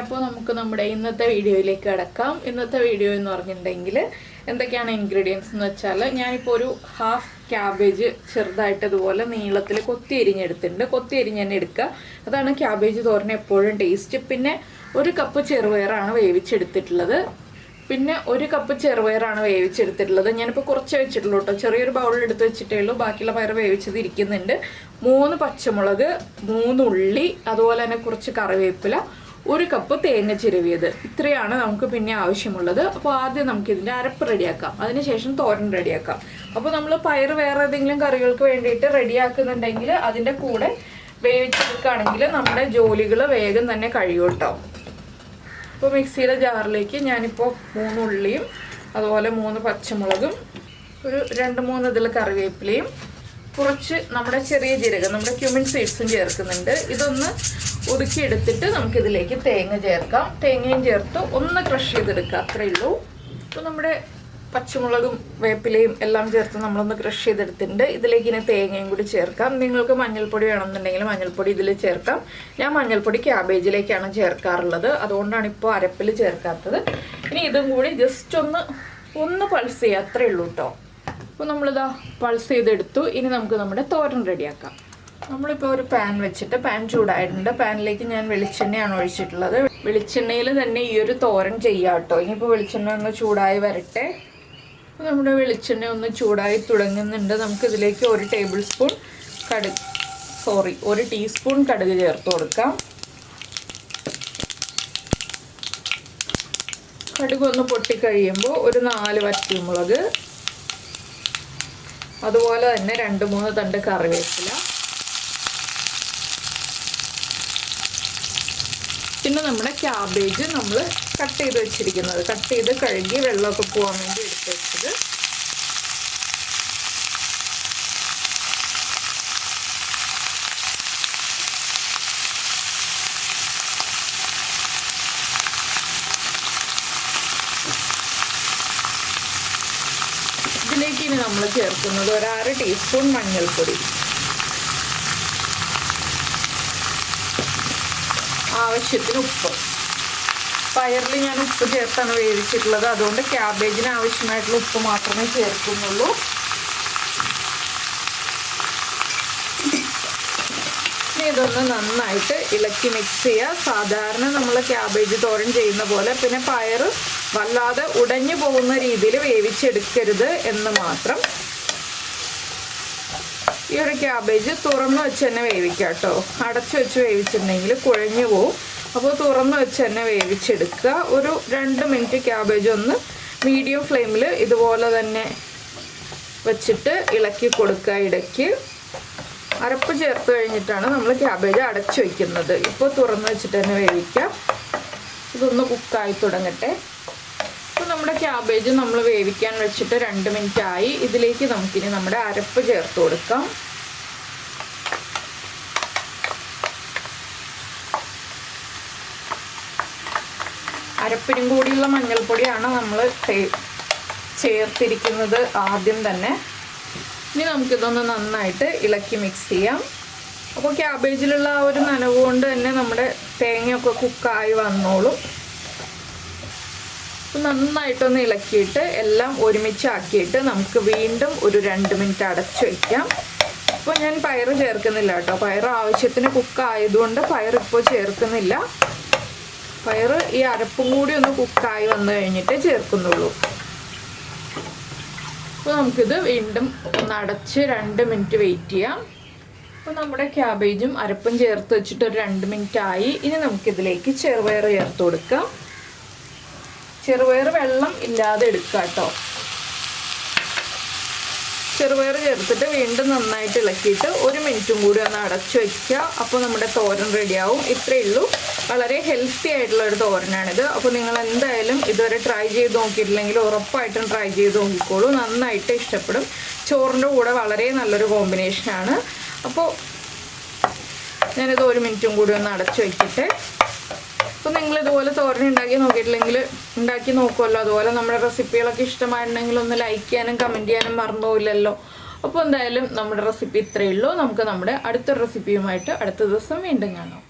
അപ്പോൾ നമുക്ക് നമ്മുടെ ഇന്നത്തെ വീഡിയോയിലേക്ക് കടക്കാം. ഇന്നത്തെ വീഡിയോ എന്ന് പറഞ്ഞിട്ടുണ്ടെങ്കിൽ എന്തൊക്കെയാണ് ഇൻഗ്രീഡിയൻസ് എന്ന് വെച്ചാൽ ഞാനിപ്പോൾ ഒരു ഹാഫ് ക്യാബേജ് ചെറുതായിട്ട് ഇതുപോലെ നീളത്തിൽ കൊത്തി എരിഞ്ഞെടുത്തിട്ടുണ്ട്. കൊത്തി എരിഞ്ഞ് തന്നെ എടുക്കുക. അതാണ് ക്യാബേജ് തോരൻ എപ്പോഴും ടേസ്റ്റ്. പിന്നെ 1 കപ്പ് ചെറുപയറാണ് വേവിച്ചെടുത്തിട്ടുള്ളത്. ഞാനിപ്പോൾ കുറച്ച് വെച്ചിട്ടുള്ളൂ കേട്ടോ. ചെറിയൊരു ബൗളിൽ എടുത്ത് വെച്ചിട്ടേ ഉള്ളൂ. ബാക്കിയുള്ള പയർ വേവിച്ചത് ഇരിക്കുന്നുണ്ട്. 3 പച്ചമുളക്, 3 ഉള്ളി, അതുപോലെ തന്നെ കുറച്ച് കറിവേപ്പില, 1 കപ്പ് തേങ്ങ ചിരവിയത്. ഇത്രയാണ് നമുക്ക് പിന്നെ ആവശ്യമുള്ളത്. അപ്പോൾ ആദ്യം നമുക്ക് ഇതിൻ്റെ അരപ്പ് റെഡിയാക്കാം. അതിനുശേഷം തോരൻ റെഡിയാക്കാം. അപ്പോൾ നമ്മൾ പയർ വേറെ ഏതെങ്കിലും കറികൾക്ക് വേണ്ടിയിട്ട് റെഡിയാക്കുന്നുണ്ടെങ്കിൽ അതിൻ്റെ കൂടെ വേവിച്ചെടുക്കുകയാണെങ്കിൽ നമ്മുടെ ജോലികൾ വേഗം തന്നെ കഴിയും കേട്ടോ. അപ്പോൾ മിക്സിയുടെ ജാറിലേക്ക് ഞാനിപ്പോൾ 3 ഉള്ളിയും അതുപോലെ 3 പച്ചമുളകും ഒരു 2-3 ഇതിൽ കറിവേപ്പിലയും കുറച്ച് നമ്മുടെ ചെറിയ ജീരകം, നമ്മുടെ ക്യുമിൻ സീഡ്സും ചേർക്കുന്നുണ്ട്. ഇതൊന്ന് ഒതുക്കിയെടുത്തിട്ട് നമുക്കിതിലേക്ക് തേങ്ങ ചേർക്കാം. തേങ്ങയും ചേർത്ത് ഒന്ന് ക്രഷ് ചെയ്തെടുക്കുക, അത്രയേ ഉള്ളൂ. അപ്പോൾ നമ്മുടെ പച്ചമുളകും വേപ്പിലയും എല്ലാം ചേർത്ത് നമ്മളൊന്ന് ക്രഷ് ചെയ്തെടുത്തിട്ടുണ്ട്. ഇതിലേക്ക് ഇനി തേങ്ങയും കൂടി ചേർക്കാം. നിങ്ങൾക്ക് മഞ്ഞൾപ്പൊടി വേണമെന്നുണ്ടെങ്കിൽ മഞ്ഞൾപ്പൊടി ഇതിൽ ചേർക്കാം. ഞാൻ മഞ്ഞൾപ്പൊടി ക്യാബേജിലേക്കാണ് ചേർക്കാറുള്ളത്, അതുകൊണ്ടാണ് ഇപ്പോൾ അരപ്പിൽ ചേർക്കാത്തത്. ഇനി ഇതും കൂടി ജസ്റ്റ് ഒന്ന് പൾസ് ചെയ്യുക, അത്രയേ ഉള്ളൂ കേട്ടോ. അപ്പോൾ നമ്മളിതാ പൾസ് ചെയ്തെടുത്തു. ഇനി നമുക്ക് നമ്മുടെ തോരൻ റെഡിയാക്കാം. നമ്മളിപ്പോൾ ഒരു പാൻ വെച്ചിട്ട്, പാൻ ചൂടായിട്ടുണ്ട്. പാനിലേക്ക് ഞാൻ വെളിച്ചെണ്ണയാണ് ഒഴിച്ചിട്ടുള്ളത്. വെളിച്ചെണ്ണയിൽ തന്നെ ഈ ഒരു തോരൻ ചെയ്യാം കേട്ടോ. ഇനിയിപ്പോൾ വെളിച്ചെണ്ണ ഒന്ന് ചൂടായി വരട്ടെ. അപ്പോൾ നമ്മുടെ വെളിച്ചെണ്ണ ഒന്ന് ചൂടായി തുടങ്ങുന്നുണ്ട്. നമുക്കിതിലേക്ക് 1 ടീസ്പൂൺ കടുക് ചേർത്ത് കൊടുക്കാം. കടുക് ഒന്ന് പൊട്ടിക്കഴിയുമ്പോൾ ഒരു 4 വറ്റൽമുളക്, അതുപോലെ തന്നെ 2-3 തണ്ട് കറിവേപ്പില, പിന്നെ നമ്മുടെ ക്യാബേജ് നമ്മൾ കട്ട് ചെയ്ത് വെച്ചിരിക്കുന്നത്, കട്ട് ചെയ്ത് കഴുകി വെള്ളമൊക്കെ പോകാൻ വേണ്ടി എടുത്ത് വെച്ചത്. ഇതിലേക്ക് ഇനി നമ്മൾ ചേർക്കുന്നത് 1/2 ടീസ്പൂൺ മഞ്ഞൾപ്പൊടി, ആവശ്യത്തിന് ഉപ്പ്. പയറിൽ ഞാൻ ഉപ്പ് ചേർത്താണ് വേവിച്ചിട്ടുള്ളത്, അതുകൊണ്ട് ക്യാബേജിന് ആവശ്യമായിട്ടുള്ള ഉപ്പ് മാത്രമേ ചേർക്കുന്നുള്ളൂ. ഇനി ഇതൊന്ന് നന്നായിട്ട് ഇളക്കി മിക്സ് ചെയ്യുക. സാധാരണ നമ്മൾ ക്യാബേജ് തോരൻ ചെയ്യുന്ന പോലെ. പിന്നെ പയർ വല്ലാതെ ഉടഞ്ഞു പോകുന്ന രീതിയിൽ വേവിച്ചെടുക്കരുത് എന്ന് മാത്രം. ഈ ഒരു ക്യാബേജ് തുറന്ന് വെച്ച് തന്നെ വേവിക്കുക കേട്ടോ. അടച്ചു വെച്ച് വേവിച്ചിട്ടുണ്ടെങ്കിൽ കുഴഞ്ഞു പോവും. അപ്പോൾ തുറന്ന് വെച്ച് തന്നെ വേവിച്ചെടുക്കുക. ഒരു 2 മിനിറ്റ് ക്യാബേജ് ഒന്ന് മീഡിയം ഫ്ലെയിമിൽ ഇതുപോലെ തന്നെ വെച്ചിട്ട് ഇളക്കി കൊടുക്കുക. ഇടയ്ക്ക് അരപ്പ് ചേർത്ത് കഴിഞ്ഞിട്ടാണ് നമ്മൾ ക്യാബേജ് അടച്ചു വയ്ക്കുന്നത്. ഇപ്പോൾ തുറന്ന് വെച്ചിട്ട് തന്നെ വേവിക്കുക. ഇതൊന്ന് കുക്കായി തുടങ്ങട്ടെ. അപ്പോൾ നമ്മുടെ ക്യാബേജ് നമ്മൾ വേവിക്കാൻ വെച്ചിട്ട് 2 മിനിറ്റ് ആയി. ഇതിലേക്ക് നമുക്കിനി നമ്മുടെ അരപ്പ് ചേർത്ത് കൊടുക്കാം. അരപ്പിനും കൂടിയുള്ള മഞ്ഞൾപ്പൊടിയാണ് നമ്മൾ ചേർത്തിരിക്കുന്നത് ആദ്യം തന്നെ. ഇനി നമുക്കിതൊന്ന് നന്നായിട്ട് ഇളക്കി മിക്സ് ചെയ്യാം. അപ്പോൾ ക്യാബേജിലുള്ള ആ ഒരു നനവ് കൊണ്ട് തന്നെ നമ്മുടെ തേങ്ങയൊക്കെ കുക്കായി വന്നോളും. നന്നായിട്ടൊന്ന് ഇളക്കിയിട്ട് എല്ലാം ഒരുമിച്ചാക്കിയിട്ട് നമുക്ക് വീണ്ടും ഒരു 2 മിനിറ്റ് അടച്ചു വയ്ക്കാം. ഇപ്പോൾ ഞാൻ പയർ ചേർക്കുന്നില്ല കേട്ടോ. പയർ ആവശ്യത്തിന് കുക്കായതുകൊണ്ട് പയർ ഇപ്പോൾ ചേർക്കുന്നില്ല. പയർ ഈ അരപ്പും കൂടി ഒന്ന് കുക്കായി വന്നു കഴിഞ്ഞിട്ട് ചേർക്കുന്നുള്ളൂ. അപ്പോൾ നമുക്കിത് വീണ്ടും ഒന്ന് അടച്ച് 2 മിനിറ്റ് വെയിറ്റ് ചെയ്യാം. അപ്പോൾ നമ്മുടെ ക്യാബേജും അരപ്പും ചേർത്ത് വെച്ചിട്ട് ഒരു 2 മിനിറ്റ് ആയി. ഇനി നമുക്കിതിലേക്ക് ചെറുപയർ ചേർത്ത് കൊടുക്കാം. ചെറുപയർ വെള്ളം ഇല്ലാതെ എടുക്കുക കേട്ടോ. ചെറുപയർ ചേർത്തിട്ട് വീണ്ടും നന്നായിട്ട് ഇളക്കിയിട്ട് 1 മിനിറ്റും കൂടി ഒന്ന് അടച്ചു വയ്ക്കുക. അപ്പോൾ നമ്മുടെ തോരൻ റെഡിയാവും. ഇത്രയേ ഉള്ളൂ. വളരെ ഹെൽത്തി ആയിട്ടുള്ള ഒരു തോരനാണിത്. അപ്പോൾ നിങ്ങൾ എന്തായാലും ഇതുവരെ ട്രൈ ചെയ്ത് നോക്കിയിട്ടില്ലെങ്കിൽ ഉറപ്പായിട്ടും ട്രൈ ചെയ്ത് നോക്കിക്കോളൂ. നന്നായിട്ട് ഇഷ്ടപ്പെടും. ചോറിൻ്റെ കൂടെ വളരെ നല്ലൊരു കോമ്പിനേഷനാണ്. അപ്പോൾ ഞാനിത് 1 മിനിറ്റും കൂടി ഒന്ന് അടച്ചു വയ്ക്കട്ടെ. അപ്പോൾ നിങ്ങൾ ഇതുപോലെ തോരൻ ഉണ്ടാക്കി നോക്കിയിട്ടില്ലെങ്കിൽ ഉണ്ടാക്കി നോക്കുമല്ലോ. അതുപോലെ നമ്മുടെ റെസിപ്പികളൊക്കെ ഇഷ്ടമായിട്ടുണ്ടെങ്കിൽ ഒന്ന് ലൈക്ക് ചെയ്യാനും കമൻറ്റ് ചെയ്യാനും മറന്നുപോയില്ലല്ലോ. അപ്പോൾ എന്തായാലും നമ്മുടെ റെസിപ്പി ഇത്രയേ ഉള്ളൂ. നമുക്ക് നമ്മുടെ അടുത്ത റെസിപ്പിയുമായിട്ട് അടുത്ത ദിവസം വീണ്ടും കാണാം.